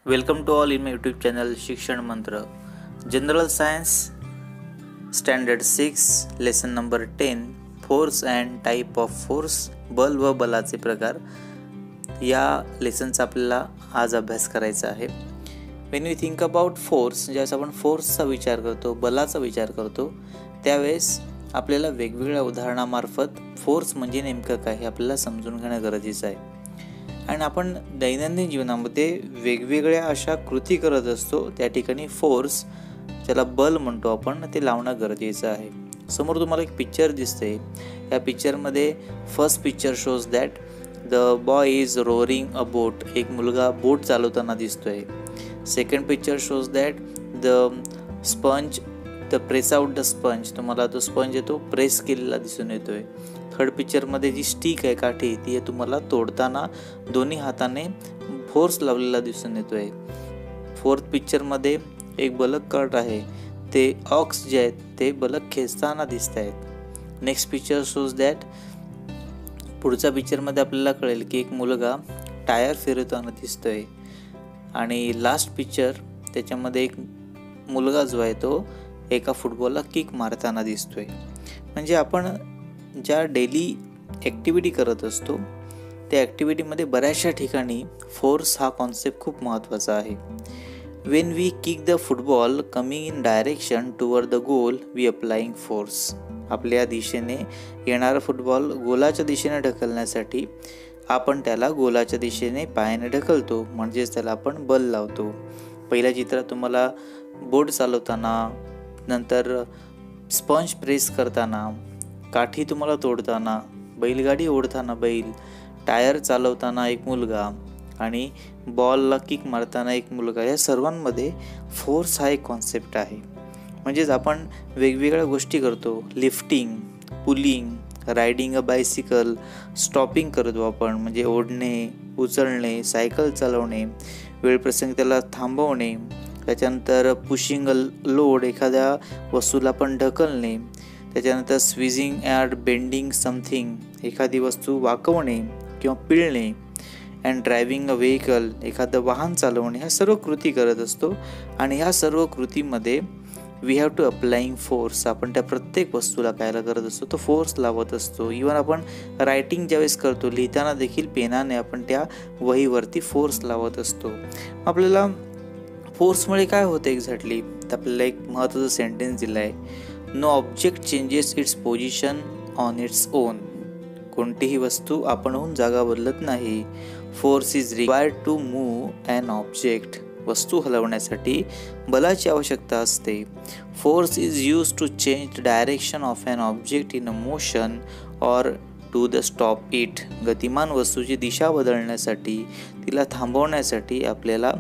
Welcome to all in my YouTube channel शिक्षण मंत्र. General Science Standard 6 Lesson number 10 Force and Type of Force बल व बलाचे प्रकार या लेसनचा आपल्याला आज अभ्यास करायचा आहे. When we think about force, ज्यावेळेस आपण फोर्सचा विचार करतो, बलाचा विचार करतो, त्यावेळेस आपल्याला वेगवेगळ्या उदाहरणामार्फत फोर्स म्हणजे नेमकं काय हे आपल्याला समजून घेणं गरजेचं आहे. आणि आपण दैनंदिन जीवनामध्ये वेगवेगळ्या अशा कृती करत असतो, त्या ठिकाणी फोर्स ज्याला बल म्हणतो आपण ते लावणं गरजेचं आहे. समोर तुम्हाला एक पिक्चर दिसते. या पिक्चरमध्ये first picture shows that the boy is roaring अ बोट. एक मुलगा बोट चालवताना दिसतोय. Second picture shows that the sponge the press out the sponge. तुम्हाला तो स्पंज आहे तो प्रेस केलेला दिसून येतोय. थर्ड पिक्चरमध्ये जी स्टिक आहे काठी ती तुम्हाला तोडताना दोन्ही हाताने फोर्स लावलेला दिसून येतोय. फोर्थ पिक्चरमध्ये एक बलक कार्ट आहे, ते ऑक्स जे आहेत ते बलक खेचताना दिसत आहेत. नेक्स्ट पिक्चर शोज दॅट पुढच्या पिक्चरमध्ये आपल्याला कळेल की एक मुलगा टायर फिरवताना दिसतोय. आणि लास्ट पिक्चर त्याच्यामध्ये एक मुलगा जो आहे तो एका फुटबॉलला किक मारताना दिसतोय. म्हणजे आपण ज्या डेली ॲक्टिव्हिटी करत असतो त्या ॲक्टिव्हिटीमध्ये बऱ्याचशा ठिकाणी फोर्स हा कॉन्सेप्ट खूप महत्त्वाचा आहे. When we kick the football coming in direction toward the goal we applying force. आपल्या दिशेने येणारा फुटबॉल गोलाच्या दिशेने ढकलण्यासाठी आपण त्याला गोलाच्या दिशेने पायाने ढकलतो, म्हणजेच त्याला आपण बल लावतो. पहिल्या चित्रात तुम्हाला बोट चालवताना, नंतर स्पंज प्रेस करताना, काठी तुम्हाला तोडताना, बैलगाडी ओढताना बैल, टायर चालवताना एक मुलगा आणि बॉलला किक मारताना एक मुलगा, या सर्वांमध्ये फोर्स हा एक कॉन्सेप्ट आहे. म्हणजेच आपण वेगवेगळ्या गोष्टी करतो. Lifting, pulling, riding a bicycle, stopping करतो आपण म्हणजे ओढणे, उचलणे, सायकल चालवणे, वेळप्रसंगी त्याला थांबवणे, त्याच्यानंतर पुशिंग अ लोड, एखाद्या वस्तूला पण ढकलणे, त्याच्यानंतर स्विझिंग ॲट बेंडिंग समथिंग, एखादी वस्तू वाकवणे किंवा पिळणे, अँड ड्रायव्हिंग अ व्हेकल, एखादं वाहन चालवणे, ह्या सर्व कृती करत असतो. आणि ह्या सर्व कृतीमध्ये we have to applying force. आपण त्या प्रत्येक वस्तूला कायला करत असतो तो फोर्स लावत असतो. इवन आपण रायटिंग ज्यावेळेस करतो, लिहिताना देखील पेनाने आपण त्या वहीवरती फोर्स लावत असतो. आपल्याला फोर्समुळे काय होतं एक्झॅक्टली, तर आपल्याला एक महत्त्वाचं सेंटेन्स दिलं आहे. No object changes its position on its own. कोणतीही वस्तू आपणहून जागा बदलत नाही. Force is required to move an object. वस्तू हलवण्यासाठी बलाची आवश्यकता असते. Force is use to change the direction of an object in a motion or to the stop it. गतिमान वस्तूची दिशा बदलण्यासाठी, तिला थांबवण्यासाठी आपल्याला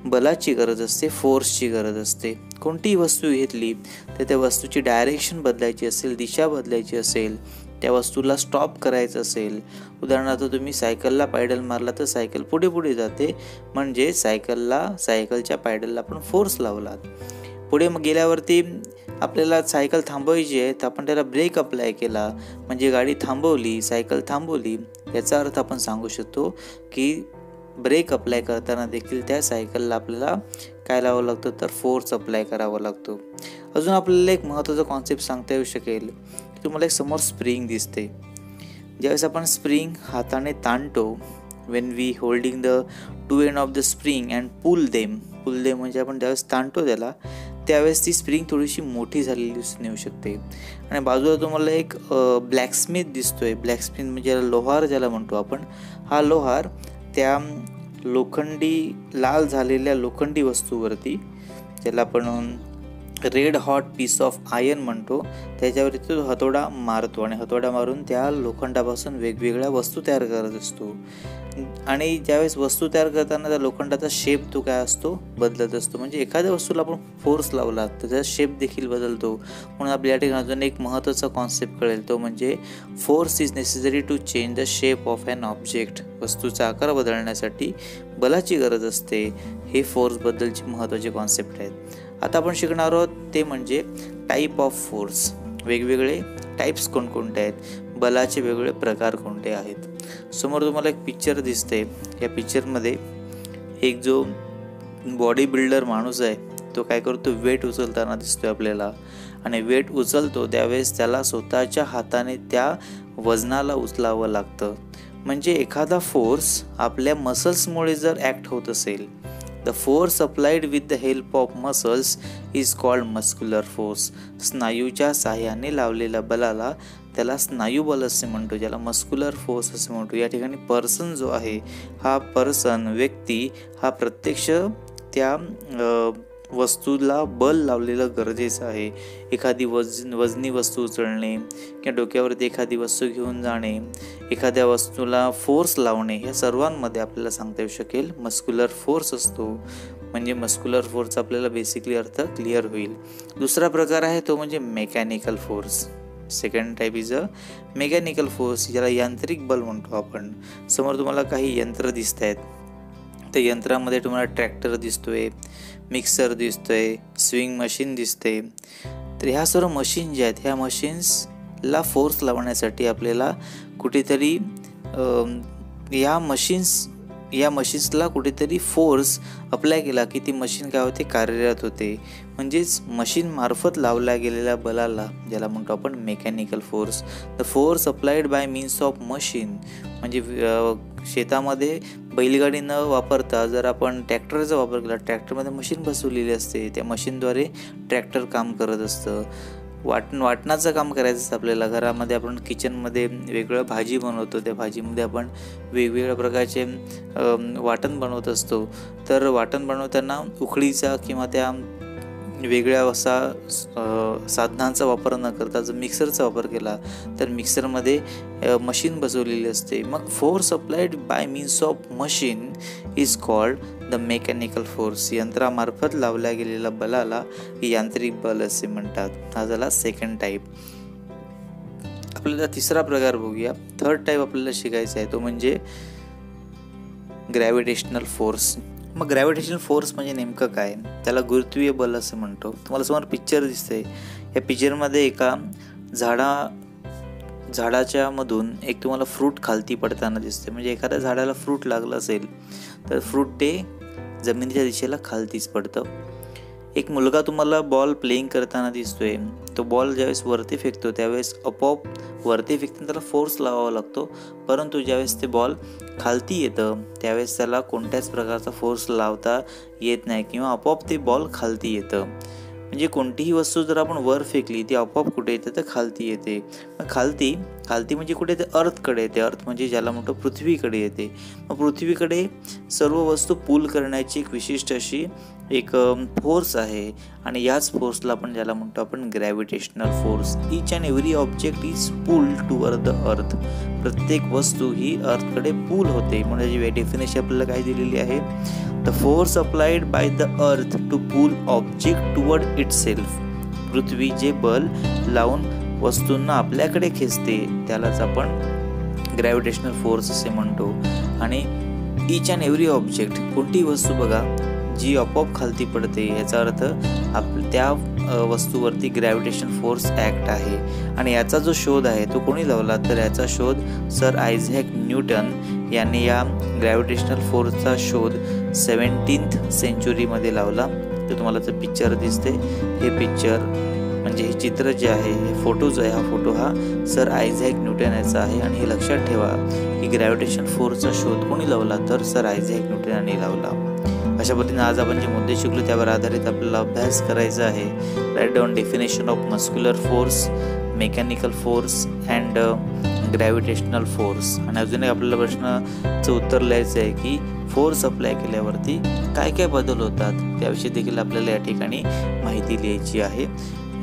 बलाची गरज असते, फोर्सची गरज असते. कोणतीही वस्तू घेतली तर त्या वस्तूची डायरेक्शन बदलायची असेल, दिशा बदलायची असेल, त्या वस्तूला स्टॉप करायचं असेल, उदाहरणार्थ तुम्ही सायकलला पायडल मारला तर सायकल पुढे पुढे जाते, म्हणजे सायकलच्या पायडलला आपण फोर्स लावलात. पुढे मग गेल्यावरती आपल्याला सायकल थांबवायची आहे तर आपण त्याला ब्रेक अप्लाय केला, म्हणजे गाडी थांबवली, सायकल थांबवली. याचा अर्थ आपण सांगू शकतो की ब्रेक अप्लाय करताना देखील त्या सायकलला आपल्याला काय लावावं लागतं, तर फोर्स अप्लाय करावा लागतो. अजून आपल्याला एक महत्त्वाचा कॉन्सेप्ट सांगता येऊ शकेल की तुम्हाला एक समोर स्प्रिंग दिसते. ज्यावेळेस आपण स्प्रिंग हाताने ताणतो, when we holding the two end of the spring and pull them म्हणजे आपण ज्यावेळेस ताणतो त्यावेळेस ती स्प्रिंग थोडीशी मोठी झालेली दिसून येऊ शकते. आणि बाजूला तुम्हाला एक ब्लॅकस्मिथ दिसतोय. ब्लॅकस्मिथ म्हणजे लोहार ज्याला म्हणतो आपण. हा लोहार त्या लोखंडी, लाल झालेल्या लोखंडी वस्तूवरती, ज्याला आपण red hot piece of iron म्हणतो, त्याच्यावरती तो हतोडा मारतो आणि हतोडा मारून त्या लोखंडापासून वेगवेगळ्या वस्तू तयार करत असतो. आणि ज्यावेळेस वस्तू तयार करताना त्या लोखंडाचा शेप तो काय असतो, बदलत असतो. म्हणजे एखाद्या वस्तूला आपण फोर्स लावला तर त्याचा शेप देखील बदलतो. म्हणून आपल्या ठिकाणी अजून एक महत्त्वाचा कॉन्सेप्ट कळेल, तो म्हणजे force is necessary to change the shape of an object. वस्तूचा आकार बदलण्यासाठी बलाची गरज असते. हे फोर्सबद्दलचे महत्त्वाचे कॉन्सेप्ट आहेत. आता आपण शिकणार आहोत ते म्हणजे टाईप ऑफ फोर्स. वेगवेगळे टाईप्स कोणकोणते आहेत, बलाचे वेगवेगळे प्रकार कोणते आहेत. समोर तुम्हाला एक पिक्चर दिसते. या पिक्चरमध्ये एक जो बॉडी बिल्डर माणूस आहे तो काय करतो, वेट उचलताना दिसतोय आपल्याला, आणि वेट उचलतो त्यावेळेस त्याला स्वतःच्या हाताने त्या वजनाला उचलावं लागतं. म्हणजे एखादा फोर्स आपल्या मसल्समुळे जर ॲक्ट होत असेल, the force applied with the help of muscles is called muscular force. स्नायूच्या साह्याने लावलेल्या बलाला त्याला स्नायुबल असे म्हणतो, ज्याला मस्क्युलर फोर्स असे म्हणतो. या ठिकाणी पर्सन जो आहे, हा पर्सन व्यक्ती हा प्रत्यक्ष त्या वस्तूला बल लावलेलं गरजेचं आहे. एखादी वजनी वस्तू उचलणे किंवा डोक्यावरती एखादी वस्तू घेऊन जाणे, एखाद्या वस्तूला फोर्स लावणे, या सर्वांमध्ये आपल्याला सांगता येऊ शकेल मस्क्युलर फोर्स असतो. म्हणजे मस्क्युलर फोर्सचा आपल्याला बेसिकली अर्थ क्लिअर होईल. दुसरा प्रकार आहे तो म्हणजे mechanical force. Second type is a mechanical force, ज्याला यांत्रिक बल म्हणतो आपण. समोर तुम्हाला काही यंत्र दिसत आहेत, त्या यंत्रामध्ये तुम्हाला ट्रॅक्टर दिसतोय, मिक्सर दिसतोय, स्विंग मशीन दिसते. तर ह्या सर्व मशीन ज्या आहेत, ह्या मशीन्सला फोर्स लावण्यासाठी आपल्याला कुठेतरी या मशीन्सला कुठेतरी फोर्स अप्लाय केला की ती मशीन काय होते, कार्यरत होते. म्हणजेच मशीन मार्फत लावल्या गेलेल्या बलाला ज्याला म्हणतो आपण mechanical force. The force applied by means of machine. म्हणजे शेतामध्ये बैलगाडी न वापरता जर आपण ट्रॅक्टरचा वापर केला, ट्रॅक्टरमध्ये मशीन बसवलेली असते, त्या मशीनद्वारे ट्रॅक्टर काम करत असतं. वाटणाचं काम करायचं असतं आपल्याला. घरामध्ये आपण किचनमध्ये वेगळं भाजी बनवतो, त्या भाजीमध्ये आपण वेगवेगळ्या प्रकारचे वाटण बनवत असतो. तर वाटण बनवताना उकळीचा किंवा त्या वेगळ्या असा साधनांचा वापर न करता जर मिक्सरचा वापर केला तर मिक्सरमध्ये मशीन बसवलेली असते. मग force applied by means of machine is called the mechanical force. यंत्रामार्फत लावल्या गेलेल्या बलाला यांत्रिक बल असे म्हणतात. हा झाला सेकंड टाईप. आपल्याला तिसरा प्रकार बघूया. थर्ड टाईप आपल्याला शिकायचा आहे तो म्हणजे ग्रॅव्हिटेशनल फोर्स. मग ग्रॅव्हिटेशनल फोर्स म्हणजे नेमकं काय, त्याला गुरुत्वीय बल असं म्हणतो. तुम्हाला समोर पिक्चर दिसते, या पिक्चरमध्ये एका झाडाच्या मधून एक तुम्हाला फ्रूट खालती पडताना दिसते. म्हणजे एखाद्या झाडाला फ्रूट लागलं असेल तर फ्रूट ते जमिनीच्या दिशेला खालतीच पडतं. एक मुलगा तुम्हाला बॉल प्लेइंग करताना दिसतोय, तो बॉल ज्यावेळेस वरती फेकतो त्यावेळेस आपोआप वरती फेकताना त्याला फोर्स लावावा लागतो, परंतु ज्यावेळेस ते बॉल खालती येतं त्यावेळेस त्याला कोणत्याच प्रकारचा फोर्स लावता येत नाही किंवा आपोआप ते बॉल खालती येतं. म्हणजे कोणतीही वस्तू जर आपण वर फेकली ती आपोआप कुठे येते तर खालती येते. मग खालती म्हणजे कुठे येते, अर्थकडे येते. अर्थ म्हणजे ज्याला म्हणतो पृथ्वीकडे येते. मग पृथ्वीकडे सर्व वस्तू पूल करण्याची एक विशिष्ट अशी एक फोर्स आहे आणि याच फोर्सला आपण ज्याला म्हणतो आपण gravitational force. Each and every object is pull toward the earth. प्रत्येक वस्तू ही अर्थकडे पूल होते. म्हणजे डेफिनेशन आपल्याला काय दिलेली आहे, the force applied by the earth to pull object toward itself. पृथ्वी जे बल लावून वस्तूंना आपल्याकडे खेचते त्यालाच आपण ग्रॅव्हिटेशनल फोर्स असे म्हणतो. आणि ईच अँड एव्हरी ऑब्जेक्ट, कोणती वस्तू बघा जी आपोआप खालती पडते, याचा अर्थ त्या वस्तूवरती ग्रॅव्हिटेशन फोर्स ॲक्ट आहे. आणि याचा जो शोध आहे तो कोणी लावला, तर याचा शोध सर आयझॅक न्यूटन यांनी या ग्रॅव्हिटेशनल फोर्सचा शोध 17th सेंचुरीमध्ये लावला. तर तुम्हाला जर पिक्चर दिसते, हे पिक्चर म्हणजे हे चित्र जे आहे, हे फोटो जो आहे, हा फोटो हा सर आयझॅक न्यूटन याचा आहे. आणि हे लक्षात ठेवा की ग्रॅव्हिटेशन फोर्सचा शोध कोणी लावला, तर सर आयझॅक न्यूटन यांनी लावला. अशा पद्धतीने आज आपण जे मुद्दे शिकलो त्यावर आधारित आपल्याला अभ्यास करायचा आहे. Right down definition of muscular force, mechanical force and gravitational force. आणि अजून एक आपल्याला प्रश्नाचं उत्तर लिहायचं आहे की फोर्स अप्लाय केल्यावरती काय काय बदल होतात, त्याविषयी देखील आपल्याला या ठिकाणी माहिती लिहायची आहे.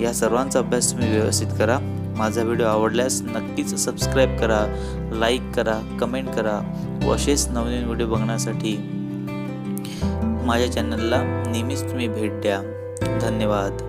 या सर्वांचा अभ्यास तुम्ही व्यवस्थित करा. माझा व्हिडिओ आवडल्यास नक्कीच सबस्क्राईब करा, लाईक करा, कमेंट करा व असेच नवनवीन व्हिडिओ बघण्यासाठी माझ्या चॅनलला नेहमीच तुम्ही भेट द्या. धन्यवाद.